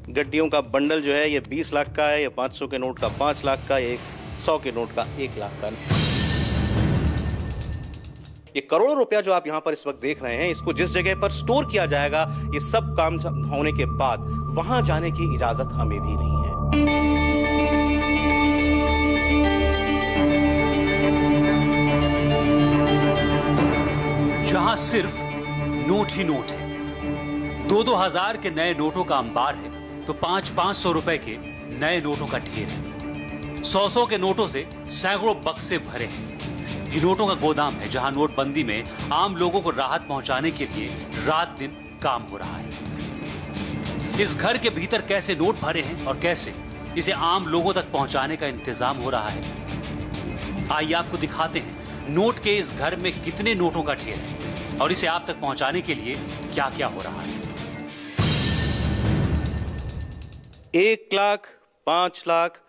गड्डियों का बंडल जो है ये 20 लाख का है, ये 500 के नोट का 5 लाख का, ये 100 के नोट का 1 लाख का। ये करोड़ों रुपया जो आप यहाँ पर इस वक्त देख रहे हैं, इसको जिस जगह पर स्टोर किया जाएगा, ये सब काम होने के बाद वहां जाने की इजाजत हमें भी नहीं है। जहां सिर्फ नोट ही नोट है, 2-2 हजार के नए नोटों का अंबार है, तो 500-500 रुपए के नए नोटों का ढेर है। 100-100 के नोटों से सैकड़ों बक्से भरे हैं। ये नोटों का गोदाम है जहां नोटबंदी में आम लोगों को राहत पहुंचाने के लिए रात दिन काम हो रहा है। इस घर के भीतर कैसे नोट भरे हैं और कैसे इसे आम लोगों तक पहुंचाने का इंतजाम हो रहा है, आइए आपको दिखाते हैं नोट के इस घर में कितने नोटों का ढेर है और इसे आप तक पहुंचाने के लिए क्या क्या हो रहा है। 1 लाख, 5 लाख,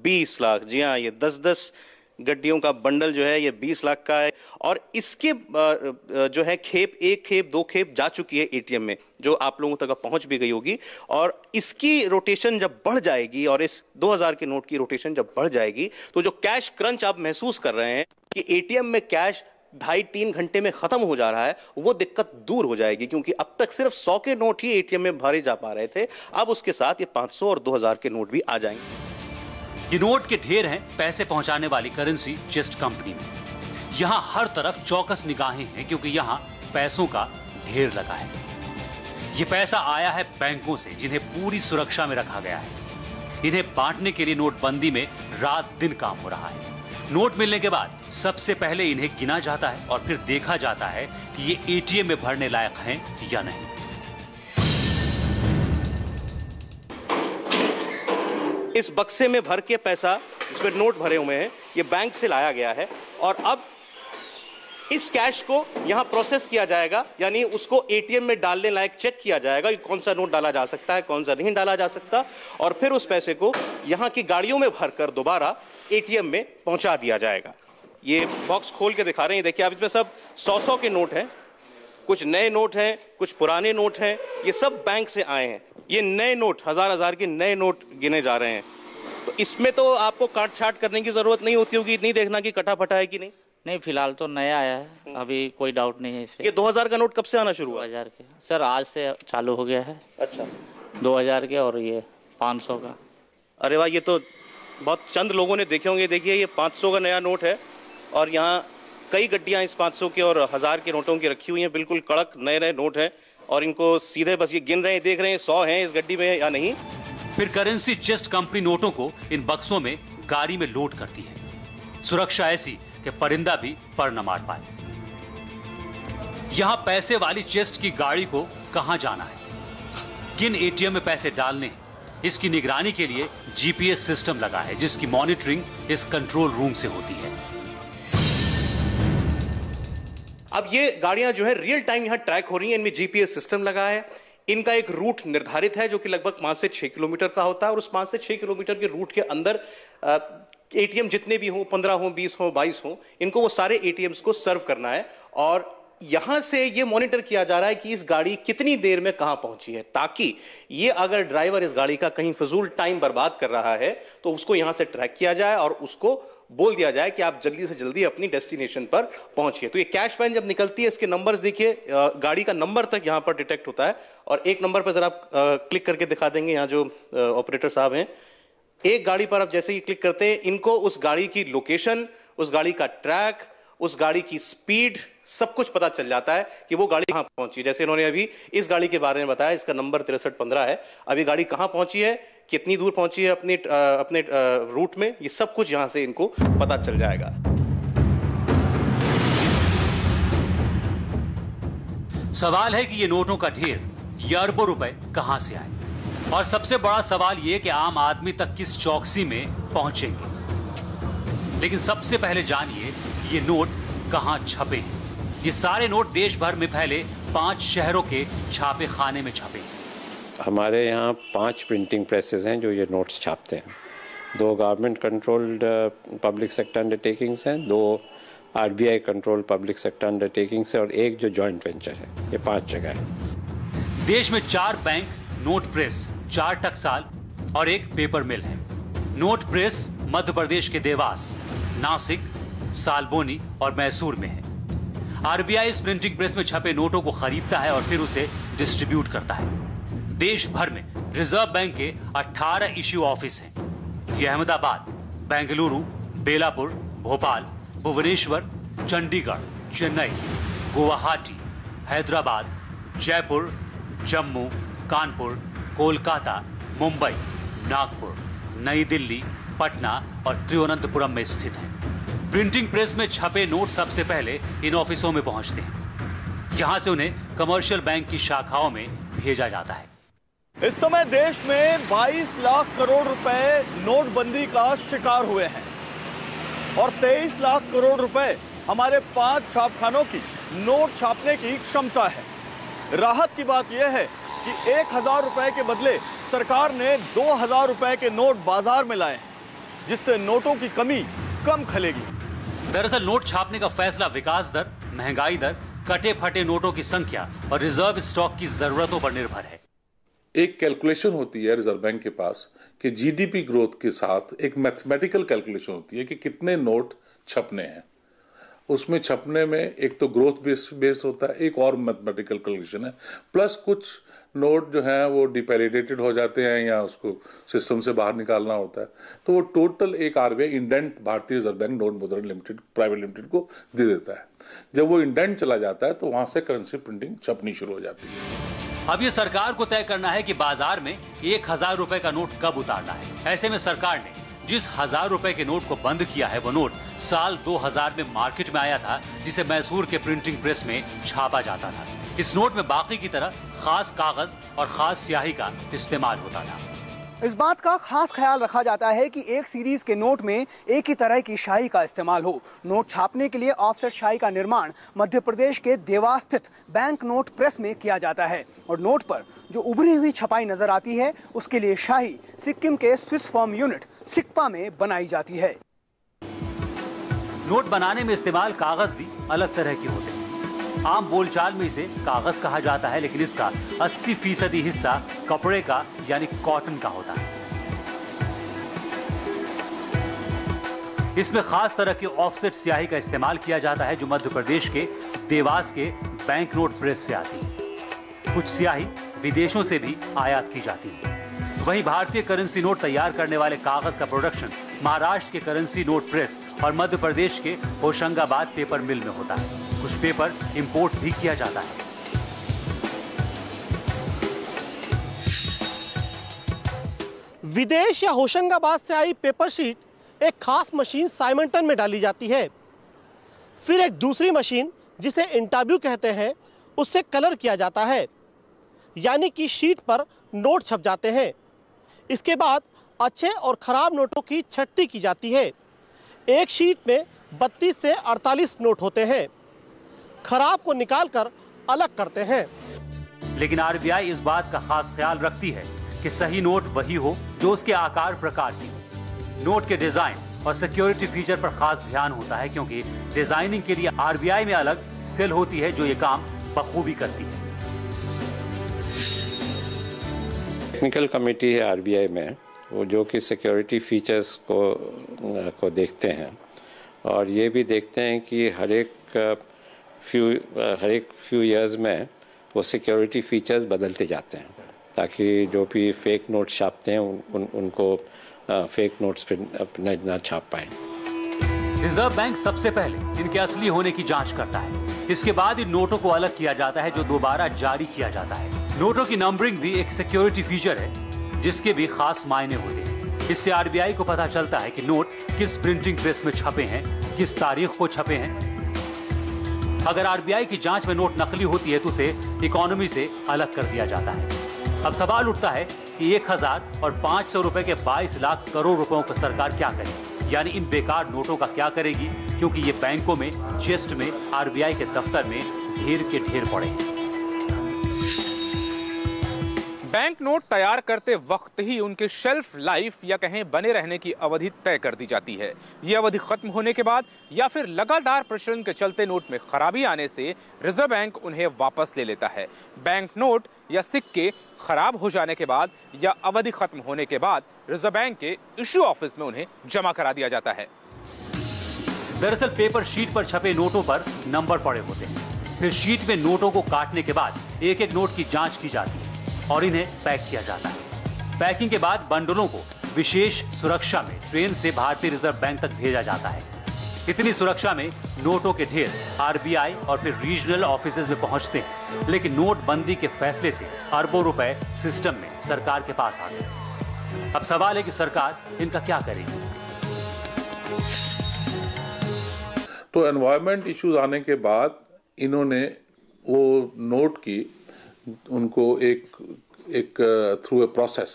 20 लाख, जी हाँ, ये 10-10 गड्डियों का बंडल जो है ये 20 लाख का है। और इसके जो है खेप, 1 खेप 2 खेप जा चुकी है एटीएम में, जो आप लोगों तक पहुंच भी गई होगी। और इसकी रोटेशन जब बढ़ जाएगी और इस 2000 के नोट की रोटेशन जब बढ़ जाएगी, तो जो कैश क्रंच आप महसूस कर रहे हैं कि एटीएम में कैश 2.5-3 घंटे में खत्म हो जा रहा है, वो दिक्कत दूर हो जाएगी। क्योंकि अब तक सिर्फ 100 के नोट ही एटीएम में भरे जा पा रहे थे, अब उसके साथ ये 500 और 2000 के नोट भी आ जाएंगे। ये नोट के ढेर हैं पैसे पहुंचाने वाली करेंसी चेस्ट कंपनी में। यहां हर तरफ चौकस निगाहें हैं क्योंकि यहां पैसों का ढेर लगा है। ये पैसा आया है बैंकों से, जिन्हें पूरी सुरक्षा में रखा गया है। इन्हें बांटने के लिए नोटबंदी में रात दिन काम हो रहा है। नोट मिलने के बाद सबसे पहले इन्हें गिना जाता है और फिर देखा जाता है कि ये एटीएम में भरने लायक हैं या नहीं। इस बक्से में भर के पैसा, इसमें नोट भरे हुए हैं, ये बैंक से लाया गया है और अब इस कैश को यहां प्रोसेस किया जाएगा, यानी उसको एटीएम में डालने लायक चेक किया जाएगा कि कौन सा नोट डाला जा सकता है, कौन सा नहीं डाला जा सकता। और फिर उस पैसे को यहां की गाड़ियों में भरकर दोबारा एटीएम में पहुंचा दिया जाएगा। ये बॉक्स खोल के दिखा रहे हैं, देखिए आप, इसमें सब 100-100 के नोट हैं, कुछ नए नोट हैं, कुछ पुराने नोट हैं, ये सब बैंक से आए हैं। ये नए नोट, 1000-1000 के नए नोट गिने जा रहे हैं। तो इसमें तो आपको काट छाट करने की जरूरत नहीं होती होगी, नहीं देखना कि कटा फटा है कि नहीं। नहीं, फिलहाल तो नया आया है, अभी कोई डाउट नहीं है इसमें। ये 2000 का नोट कब से आना शुरू हुआ? 2000 के सर आज से चालू हो गया है। अच्छा, 2000 के और ये 500 का। अरे वाह, ये तो बहुत चंद लोगों ने देखे होंगे। देखिए ये 500 का नया नोट है और यहाँ कई गड्डियाँ इस 500 के और 1000 के नोटों की रखी हुई हैं। बिल्कुल कड़क नए नए नोट हैं और इनको सीधे बस ये गिन रहे हैं, देख रहे हैं 100 हैं इस गड्डी में या नहीं। फिर करेंसी चेस्ट कंपनी नोटों को इन बक्सों में गाड़ी में लोड करती है। सुरक्षा ऐसी कि परिंदा भी पर न मार पाए। यहां पैसे वाली चेस्ट की गाड़ी को कहां जाना है, किन एटीएम में पैसे डालने हैं, इसकी निगरानी के लिए जीपीएस सिस्टम लगा है, जिसकी मॉनिटरिंग इस कंट्रोल रूम से होती है। अब ये गाड़ियां जो है रियल टाइम यहां ट्रैक हो रही हैं, इनमें जीपीएस सिस्टम लगा है। इनका एक रूट निर्धारित है जो कि लगभग 5 से 6 किलोमीटर का होता है और उस 5 से 6 किलोमीटर के रूट के अंदर एटीएम जितने भी हों, 15 हों, 20 हों, 22 हों, इनको वो सारे एटीएम्स को सर्व करना है। और यहां से ये मॉनिटर किया जा रहा है कि इस गाड़ी कितनी देर में कहां पहुंची है, ताकि ये अगर ड्राइवर इस गाड़ी का कहीं फजूल टाइम बर्बाद कर रहा है तो उसको यहां से ट्रैक किया जाए और उसको बोल दिया जाए कि आप जल्दी से जल्दी अपनी डेस्टिनेशन पर पहुंचिए। तो ये कैश वैन जब निकलती है, इसके नंबर्स देखिए, गाड़ी का नंबर तक यहां पर डिटेक्ट होता है। और एक नंबर पर जरा आप क्लिक करके दिखा देंगे, यहाँ जो ऑपरेटर साहब हैं, एक गाड़ी पर आप जैसे ही क्लिक करते हैं, इनको उस गाड़ी की लोकेशन, उस गाड़ी का ट्रैक, उस गाड़ी की स्पीड, सब कुछ पता चल जाता है कि वो गाड़ी कहां पहुंची। जैसे इन्होंने अभी इस गाड़ी के बारे में बताया, इसका नंबर 6315 है। अभी गाड़ी कहां पहुंची है, कितनी दूर पहुंची है अपने रूट में, ये सब कुछ यहां से इनको पता चल जाएगा। सवाल है कि ये नोटों का ढेर, ये अरबों रुपए कहां से आए, और सबसे बड़ा सवाल ये कि आम आदमी तक किस चौकसी में पहुंचेंगे। लेकिन सबसे पहले जानिए कि ये नोट कहां छपे हैं। ये सारे नोट देश भर में फैले 5 शहरों के छापे खाने में छपे हैं। हमारे यहाँ 5 प्रिंटिंग प्रेसेस हैं जो ये नोट्स छापते हैं। 2 government controlled public sector undertakings हैं, 2 RBI controlled public sector undertakings है और एक जो जॉइंट वेंचर है। ये 5 जगह है। देश में 4 बैंक, नोट प्रेस, 4 टकसाल और एक पेपर मिल है। नोट प्रेस मध्य प्रदेश के देवास, नासिक, सालबोनी और मैसूर में है। आरबीआई इस प्रिंटिंग प्रेस में छपे नोटों को खरीदता है और फिर उसे डिस्ट्रीब्यूट करता है। देश भर में रिजर्व बैंक के 18 इश्यू ऑफिस हैं। ये अहमदाबाद, बेंगलुरु, बेलापुर, भोपाल, भुवनेश्वर, चंडीगढ़, चेन्नई, गुवाहाटी, हैदराबाद, जयपुर, जम्मू, कानपुर, कोलकाता, मुंबई, नागपुर, नई दिल्ली, पटना और तिरुवनंतपुरम में स्थित है। प्रिंटिंग प्रेस में छपे नोट सबसे पहले इन ऑफिसों में पहुंचते हैं। यहां से उन्हें कमर्शियल बैंक की शाखाओं में भेजा जाता है। इस समय देश में 22 लाख करोड़ रुपए नोटबंदी का शिकार हुए हैं और 23 लाख करोड़ रुपए हमारे 5 छापखानों की नोट छापने की क्षमता है। राहत की बात यह है कि 1000 रुपए के बदले सरकार ने 2000 रुपए के नोट बाजार में लाए, जिससे नोटों की कमी कम खलेगी। दरअसल नोट छापने का फैसला विकास दर, महंगाई दर, कटे फटे नोटों की संख्या और रिजर्व स्टॉक की जरूरतों पर निर्भर है। एक कैलकुलेशन होती है रिजर्व बैंक के पास कि जीडीपी ग्रोथ के साथ एक मैथमेटिकल कैलकुलेशन होती है कि कितने नोट छपने हैं। उसमें छपने में एक तो ग्रोथ बेस होता है, एक और मैथमेटिकल कैलकुलेशन है, प्लस कुछ नोट जो हैं वो डिपेरिडेटेड हो जाते हैं या उसको सिस्टम से बाहर निकालना होता है। तो वो टोटल एक आरबीआई इंडेंट भारतीय रिजर्व बैंक नोट मुद्रण लिमिटेड प्राइवेट लिमिटेड को दे देता है। जब वो इंडेंट चला जाता है तो वहां से करेंसी प्रिंटिंग छपनी शुरू हो जाती है। अब ये सरकार को तय करना है कि बाजार में 1000 रुपए का नोट कब उतारना है। ऐसे में सरकार ने जिस 1000 रुपए के नोट को बंद किया है वो नोट साल 2000 में मार्केट में आया था, जिसे मैसूर के प्रिंटिंग प्रेस में छापा जाता था। इस नोट में बाकी की तरह खास कागज और खास स्याही का इस्तेमाल होता था। इस बात का खास ख्याल रखा जाता है कि एक सीरीज के नोट में एक ही तरह की शाही का इस्तेमाल हो। नोट छापने के लिए ऑफसेट शाही का निर्माण मध्य प्रदेश के देवास स्थित बैंक नोट प्रेस में किया जाता है और नोट पर जो उभरी हुई छपाई नजर आती है उसके लिए शाही सिक्किम के स्विस फॉर्म यूनिट सिक्पा में बनाई जाती है। नोट बनाने में इस्तेमाल कागज भी अलग तरह के होते हैं। आम बोलचाल में इसे कागज कहा जाता है, लेकिन इसका 80% हिस्सा कपड़े का यानी कॉटन का होता है। इसमें खास तरह की ऑफसेट स्याही का इस्तेमाल किया जाता है जो मध्य प्रदेश के देवास के बैंक नोट प्रेस से आती है। कुछ स्याही विदेशों से भी आयात की जाती है। वहीं भारतीय करेंसी नोट तैयार करने वाले कागज का प्रोडक्शन महाराष्ट्र के करेंसी नोट प्रेस और मध्य प्रदेश के होशंगाबाद पेपर मिल में होता है। कुछ पेपर इंपोर्ट भी किया जाता है। विदेश या होशंगाबाद से आई पेपर शीट एक खास मशीन साइमंटन में डाली जाती है। फिर एक दूसरी मशीन जिसे इंटरव्यू कहते हैं उससे कलर किया जाता है, यानी कि शीट पर नोट छप जाते हैं। इसके बाद अच्छे और खराब नोटों की छट्टी की जाती है। एक शीट में 32 से 48 नोट होते हैं। खराब को निकालकर अलग करते हैं। लेकिन आरबीआई इस बात का खास ख्याल रखती है कि सही नोट वही हो जो उसके आकार प्रकार की हो। नोट के डिजाइन और सिक्योरिटी फीचर पर खास ध्यान होता है, क्योंकि डिजाइनिंग के लिए आरबीआई में अलग सेल होती है जो ये काम बखूबी करती है। टेक्निकल कमेटी है आरबीआई में, वो जो कि सिक्योरिटी फीचर्स को देखते हैं और ये भी देखते हैं कि हर एक फ्यू इयर्स में वो सिक्योरिटी फीचर्स बदलते जाते हैं, ताकि जो भी फेक नोट छापते हैं उनको फेक नोट्स पे न छाप पाएं। रिजर्व बैंक सबसे पहले इनके असली होने की जांच करता है। इसके बाद इन नोटों को अलग किया जाता है जो दोबारा जारी किया जाता है। नोटों की नंबरिंग भी एक सिक्योरिटी फीचर है जिसके भी खास मायने होते हैं। इससे आरबीआई को पता चलता है कि नोट किस प्रिंटिंग प्रेस में छपे हैं, किस तारीख को छपे हैं। अगर आरबीआई की जांच में नोट नकली होती है तो उसे इकोनॉमी से अलग कर दिया जाता है। अब सवाल उठता है कि 1000 और 500 रुपए के 22 लाख करोड़ रुपयों को सरकार क्या करेगी, यानी इन बेकार नोटों का क्या करेगी, क्योंकि ये बैंकों में, चेस्ट में, आरबीआई के दफ्तर में ढेर के ढेर पड़े हैं। बैंक नोट तैयार करते वक्त ही उनके शेल्फ लाइफ या कहें बने रहने की अवधि तय कर दी जाती है। ये अवधि खत्म होने के बाद या फिर लगातार प्रचलन के चलते नोट में खराबी आने से रिजर्व बैंक उन्हें वापस ले लेता है। बैंक नोट या सिक्के खराब हो जाने के बाद या अवधि खत्म होने के बाद रिजर्व बैंक के इश्यू ऑफिस में उन्हें जमा करा दिया जाता है। दरअसल पेपर शीट पर छपे नोटों पर नंबर पड़े होते हैं। फिर शीट में नोटों को काटने के बाद एक एक नोट की जांच की जाती है और इन्हें पैक किया जाता है। पैकिंग के बाद बंडलों को विशेष सुरक्षा में ट्रेन से भारतीय रिजर्व बैंक तक भेजा जाता है। इतनी सुरक्षा में नोटों के ढेर आरबीआई और फिर रीजनल ऑफिसेज में पहुंचते हैं, लेकिन नोटबंदी के फैसले से अरबों रुपए सिस्टम में सरकार के पास आते हैं। अब सवाल है कि सरकार इनका क्या करेगी। तो एनवायरमेंट इश्यूज आने के बाद इन्होंने वो नोट की उनको एक थ्रू ए प्रोसेस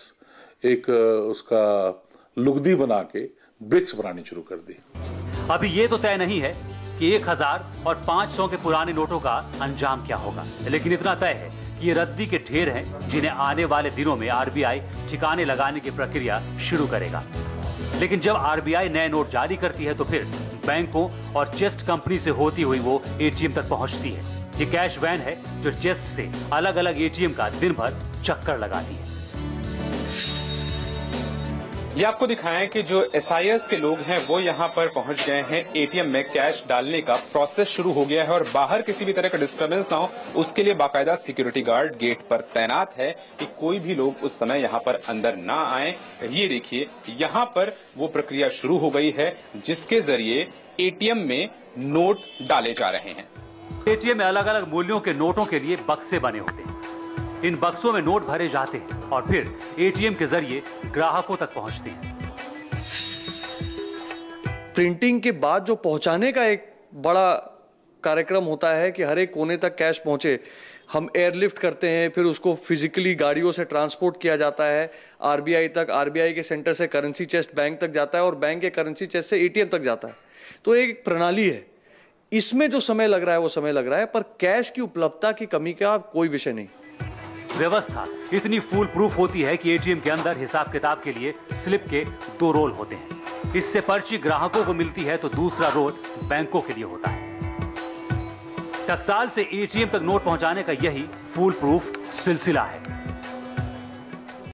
एक उसका लुगदी बना के ब्रिक्स बनानी शुरू कर दी। अभी ये तो तय नहीं है कि 1000 और 500 के पुराने नोटों का अंजाम क्या होगा, लेकिन इतना तय है कि ये रद्दी के ढेर हैं जिन्हें आने वाले दिनों में आरबीआई ठिकाने लगाने की प्रक्रिया शुरू करेगा। लेकिन जब आरबीआई नए नोट जारी करती है तो फिर बैंकों और चेस्ट कंपनी से होती हुई वो एटीएम तक पहुंचती है। ये कैश वैन है जो चेस्ट से अलग अलग एटीएम का दिन भर चक्कर लगाती है। ये आपको दिखाएं कि जो एसआईएस के लोग हैं वो यहाँ पर पहुंच गए हैं। एटीएम में कैश डालने का प्रोसेस शुरू हो गया है और बाहर किसी भी तरह का डिस्टर्बेंस ना हो उसके लिए बाकायदा सिक्योरिटी गार्ड गेट पर तैनात है कि कोई भी लोग उस समय यहाँ पर अंदर ना आए। ये देखिए यहाँ पर वो प्रक्रिया शुरू हो गई है जिसके जरिए एटीएम में नोट डाले जा रहे हैं। एटीएम में अलग अलग मूल्यों के नोटों के लिए बक्से बने होते हैं। इन बक्सों में नोट भरे जाते हैं और फिर एटीएम के जरिए ग्राहकों तक पहुंचते हैं। प्रिंटिंग के बाद जो पहुंचाने का एक बड़ा कार्यक्रम होता है कि हर एक कोने तक कैश पहुंचे। हम एयरलिफ्ट करते हैं, फिर उसको फिजिकली गाड़ियों से ट्रांसपोर्ट किया जाता है आरबीआई तक। आरबीआई के सेंटर से करेंसी चेस्ट बैंक तक जाता है और बैंक के करेंसी चेस्ट से एटीएम तक जाता है। तो एक प्रणाली है। इसमें जो समय लग रहा है वो समय लग रहा है, पर कैश की उपलब्धता की कमी का कोई विषय नहीं। व्यवस्था इतनी फूल प्रूफ होती है कि एटीएम के अंदर हिसाब किताब के लिए स्लिप के 2 रोल होते हैं। इससे पर्ची ग्राहकों को मिलती है तो दूसरा रोल बैंकों के लिए होता है। टकसाल से एटीएम तक नोट पहुंचाने का यही फूल प्रूफ सिलसिला है।